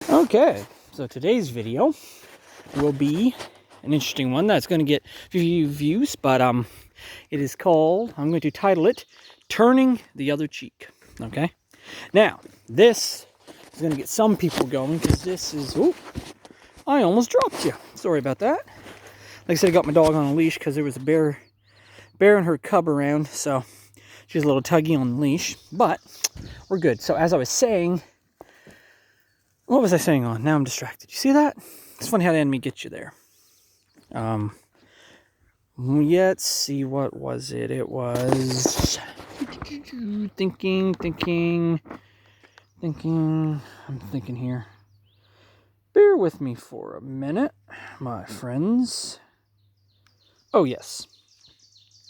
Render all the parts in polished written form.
Okay, so today's video will be an interesting one that's going to get a few views, but it is called, I'm going to title it, Turning the Other Cheek. Okay, now this is going to get some people going because this is, oh, I almost dropped you. Sorry about that. Like I said, I got my dog on a leash because there was a bear and her cub around, so she's a little tuggy on the leash, but we're good. So as I was saying, what was I saying on? Now I'm distracted. You see that? It's funny how the enemy gets you there. Let's see, what was it? It was thinking. I'm thinking here. Bear with me for a minute, my friends. Oh, yes.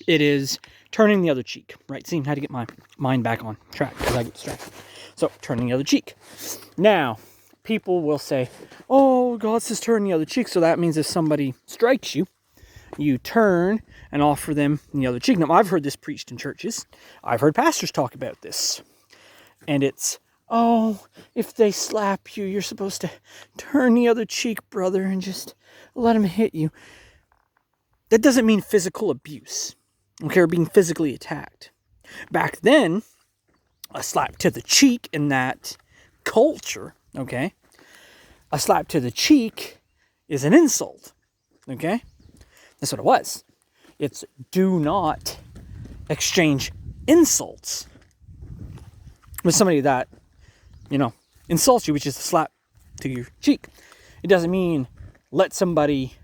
It is turning the other cheek, right? Seeing how to get my mind back on track because I get distracted. So, turning the other cheek. Now, people will say, oh, God says turn the other cheek. So that means if somebody strikes you, you turn and offer them the other cheek. Now, I've heard this preached in churches. I've heard pastors talk about this. And it's, oh, if they slap you, you're supposed to turn the other cheek, brother, and just let them hit you. That doesn't mean physical abuse, okay, or being physically attacked. Back then, a slap to the cheek in that culture, okay, a slap to the cheek is an insult, okay? That's what it was. It's do not exchange insults with somebody that, insults you, which is a slap to your cheek. It doesn't mean let somebody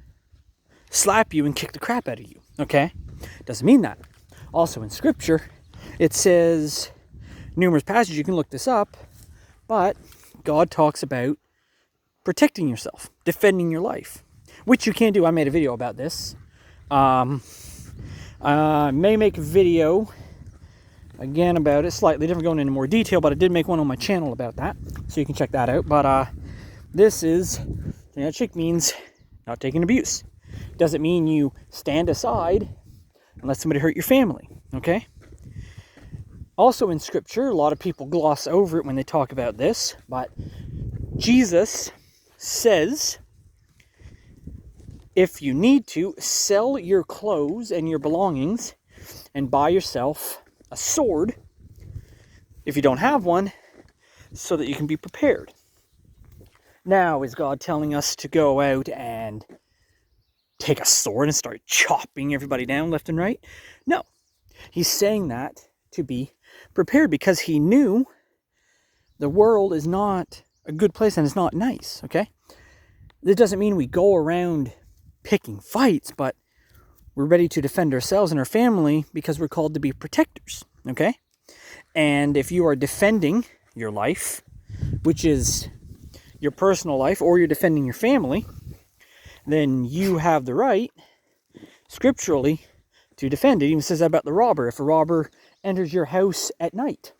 slap you and kick the crap out of you, okay? It doesn't mean that. Also in Scripture, it says, numerous passages, you can look this up, but God talks about protecting yourself, defending your life, which you can do. I made a video about this. I may make a video again about it, slightly different, going into more detail, but I did make one on my channel about that, so you can check that out. But this is, chick means not taking abuse. Doesn't mean you stand aside and let somebody hurt your family, okay? Also in Scripture, a lot of people gloss over it when they talk about this, but Jesus says, if you need to, sell your clothes and your belongings and buy yourself a sword, if you don't have one, so that you can be prepared. Now, is God telling us to go out and take a sword and start chopping everybody down left and right? No. He's saying that to be prepared because he knew the world is not a good place and it's not nice, okay? This doesn't mean we go around picking fights, but we're ready to defend ourselves and our family because we're called to be protectors, okay? And if you are defending your life, which is your personal life, or you're defending your family, then you have the right, scripturally, to defend it. It even says that about the robber. If a robber enters your house at night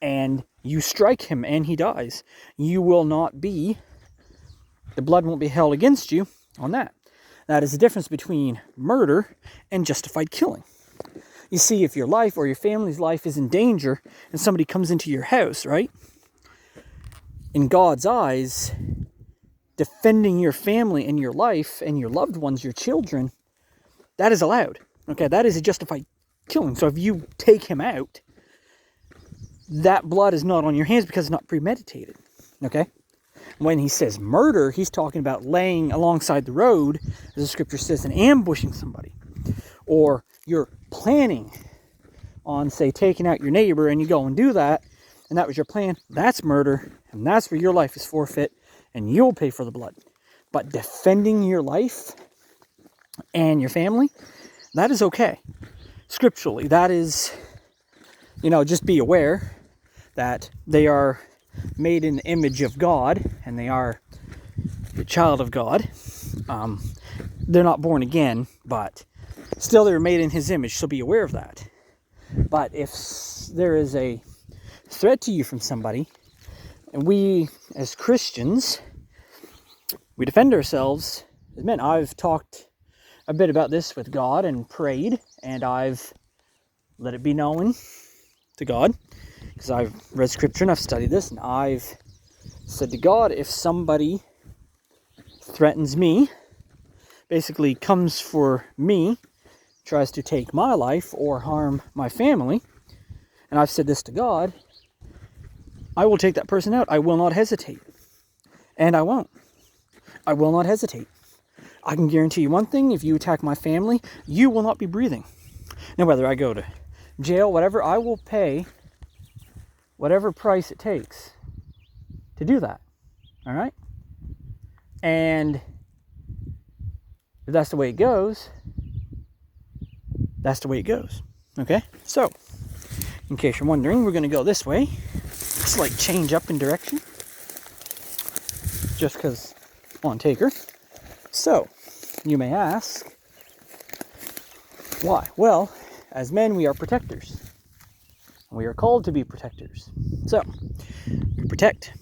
and you strike him and he dies, you will not be, the blood won't be held against you on that. That is the difference between murder and justified killing. You see, if your life or your family's life is in danger and somebody comes into your house, right? In God's eyes, defending your family and your life and your loved ones, your children, that is allowed. Okay, that is a justified killing. So if you take him out, that blood is not on your hands because it's not premeditated. Okay? When he says murder, he's talking about laying alongside the road, as the Scripture says, and ambushing somebody. Or you're planning on, say, taking out your neighbor and you go and do that, and that was your plan. That's murder, and that's where your life is forfeit, and you'll pay for the blood. But defending your life and your family, that is okay. Scripturally, that is, just be aware that they are made in the image of God, and they are the child of God. They're not born again, but still they're made in his image, so be aware of that. But if there is a threat to you from somebody, and we as Christians, we defend ourselves as men. I've talked a bit about this with God and prayed, and I've let it be known to God, because I've read Scripture and I've studied this, and I've said to God, if somebody threatens me, basically comes for me, tries to take my life or harm my family, and I've said this to God, I will take that person out. I will not hesitate. And I won't. I will not hesitate. I can guarantee you one thing, if you attack my family, you will not be breathing. Now, whether I go to jail, whatever, I will pay whatever price it takes to do that. All right? And if that's the way it goes, that's the way it goes. Okay? So, in case you're wondering, we're going to go this way. Slight change up in direction. Just because on taker. So, you may ask, why? Well, as men, we are protectors. We are called to be protectors. So, we protect.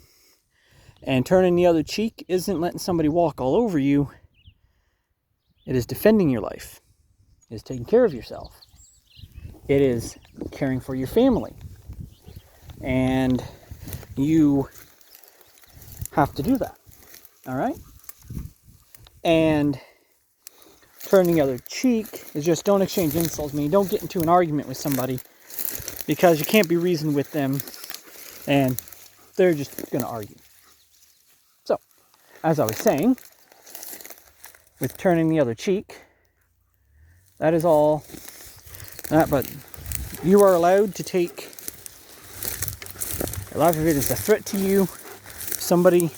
And turning the other cheek isn't letting somebody walk all over you. It is defending your life. It is taking care of yourself. It is caring for your family. And you have to do that. All right? And turning the other cheek is just don't exchange insults, meaning don't get into an argument with somebody because you can't be reasoned with them and they're just going to argue. So, as I was saying, with turning the other cheek, that is all that, but you are allowed to take a lot of it is a threat to you. Somebody,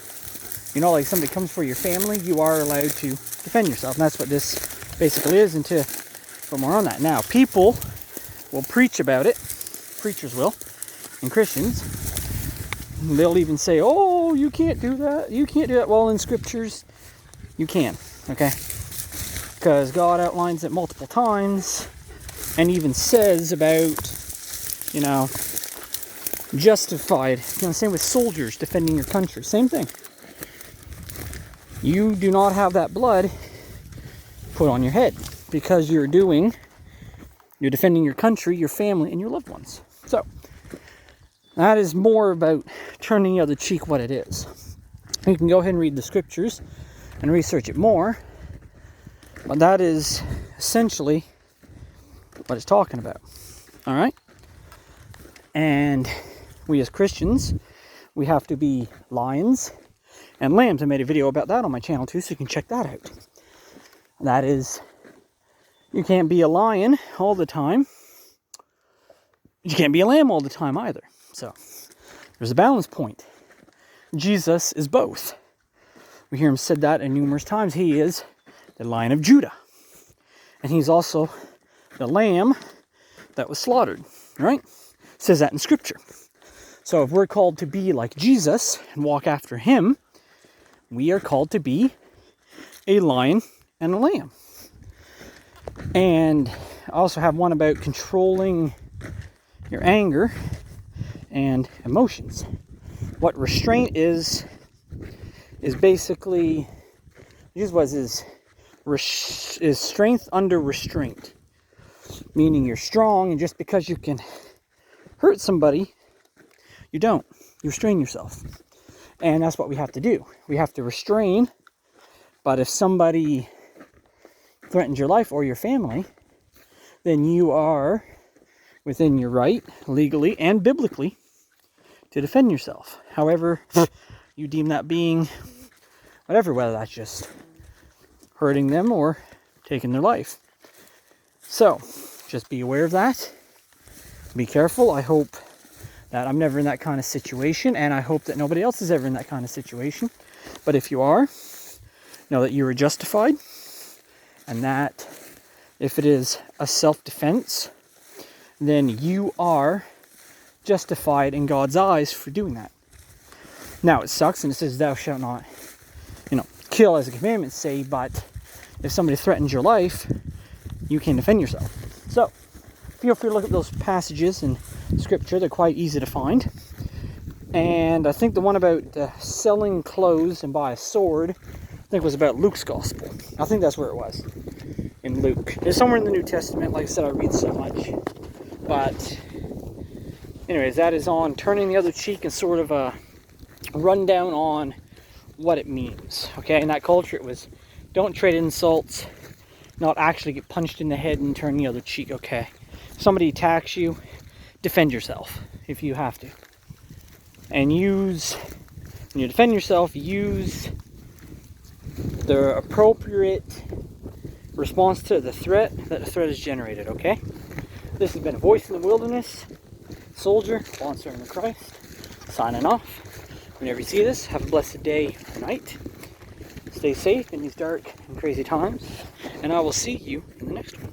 like somebody comes for your family, you are allowed to defend yourself. And that's what this basically is, and to put more on that. Now, people will preach about it. Preachers will. And Christians. They'll even say, oh, you can't do that. You can't do that. Well, in scriptures, you can. Okay? Because God outlines it multiple times. And even says about, justified. Same with soldiers defending your country. Same thing. You do not have that blood put on your head because you're defending your country, your family, and your loved ones. So, that is more about turning the other cheek what it is. You can go ahead and read the scriptures and research it more, but that is essentially what it's talking about. All right? And we as Christians, we have to be lions and lambs. I made a video about that on my channel too, so you can check that out. That is, you can't be a lion all the time. You can't be a lamb all the time either. So, there's a balance point. Jesus is both. We hear him said that numerous times. He is the Lion of Judah. And he's also the lamb that was slaughtered. Right? It says that in scripture. So if we're called to be like Jesus and walk after him, we are called to be a lion and a lamb. And I also have one about controlling your anger and emotions. What restraint is basically, is strength under restraint. Meaning you're strong, and just because you can hurt somebody, you don't. You restrain yourself. And that's what we have to do. We have to restrain. But if somebody threatens your life or your family, then you are within your right, legally and biblically, to defend yourself. However you deem that being whatever, whether that's just hurting them or taking their life. So, just be aware of that. Be careful. I hope that I'm never in that kind of situation, and I hope that nobody else is ever in that kind of situation. But if you are, know that you are justified, and that if it is a self-defense, then you are justified in God's eyes for doing that. Now, it sucks, and it says, thou shalt not, kill as the commandments say, but if somebody threatens your life, you can defend yourself. So, feel free to look at those passages in Scripture. They're quite easy to find. And I think the one about selling clothes and buy a sword, I think was about Luke's Gospel. I think that's where it was, in Luke. It's somewhere in the New Testament. Like I said, I read so much. But, anyways, that is on turning the other cheek and sort of a rundown on what it means. Okay, in that culture it was don't trade insults, not actually get punched in the head and turn the other cheek. Okay, somebody attacks you, defend yourself if you have to, and when you defend yourself, use the appropriate response to the threat that the threat is generated. Okay, this has been a Voice in the Wilderness soldier, bond servant of Christ, signing off. Whenever you see this, have a blessed day or night. Stay safe in these dark and crazy times, and I will see you in the next one.